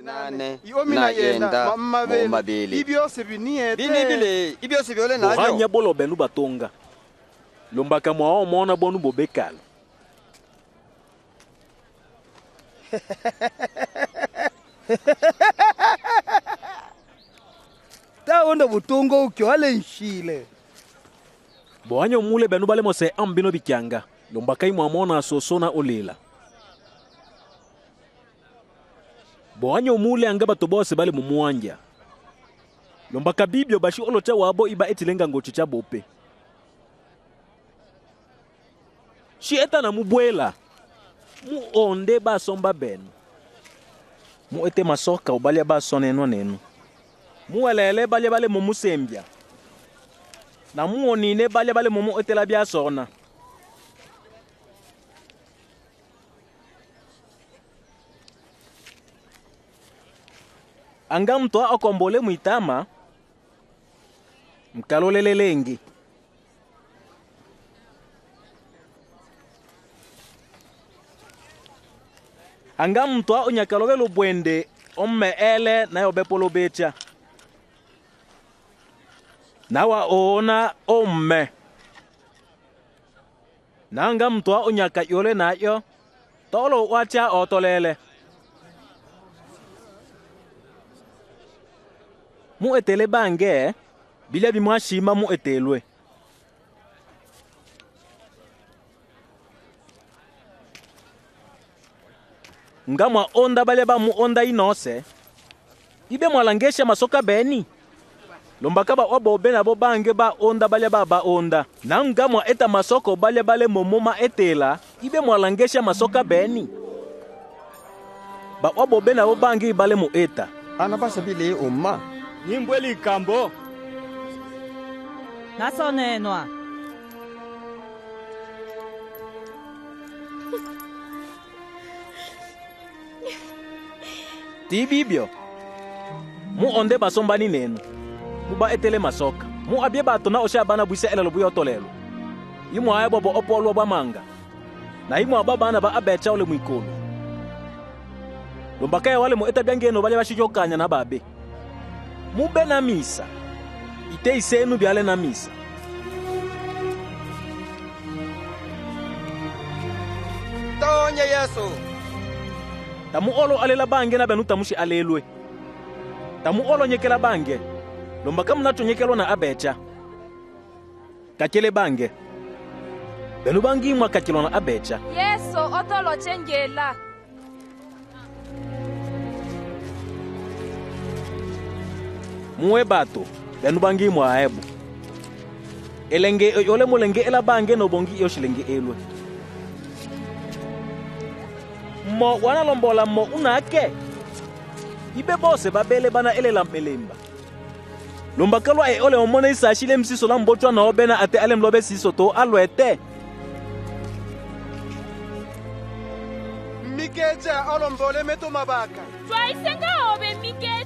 nane na yenda mumabili ibyose biniete binibile ibyose byole nabyo bohanya bolo benu batonga lombaka mwao mona bonu bobekala ta onda butongo ukyo ale nshile bohanya mule benu bale mose ambino bikyanga lombaka imwa mona sosona olela bohanya mule anga bato bose bale mumuanja lombaka bibyo bashi olocha wabo iba etilenga ngochi cha bope shi eta na mubwela mu onde ba somba benu mu ete masoka ubalya ba soneno nenu mu elele balya bale mumusembya na mu onine balya bale mumu etela bya sona anga mtu akombole muitama mkalolele lengi anga mtu onyakalogelo bwende omme ele na yobepolo becha nawa ona omme nanga mtu onyaka yole nayo tolo wacha otolele mu etele bange bilya bimwashima mu etelwe ngamwa onda balya ba mu onda inose ibe mwalangesha masoka beni lombaka ba obobe na bo bange ba onda balya ba onda na ngamwa eta masoko balya bale momoma etela ibe mwalangesha masoka beni ba obobe na bo bange bale mu eta anabasa bile umma nimbweli kambo nasonenwa tibibyo mu onde basombani nenu muba etele masoka mu abye bato na osha bana bwise elelo buyo tolelo imu aya bobo opolo ba manga na imu ababana ba abecha ole mwikolo lombaka ya wale mu etabyange bale bashijokanya na babe mu be na misa ite isenu byale na misa tonye yesu tamu olo alela bange na benu tamushi alelwe tamu olo nyekela bange lombaka mnacho nyekelo na abecha kakele bange benu bangi mwa kakelo na abecha yeso otolo chengela muwe bato benu bangi mwa aebu elenge yole mulenge ela bange no bongi yoshilenge elwe mo wana lombola mo unake ibe bose babele bana elela melemba lombakalwa ole omone isashile msiso la mbochwa na obena ate ale mlobe siso to alwete mikeja olombole meto mabaka twaisenga obe mike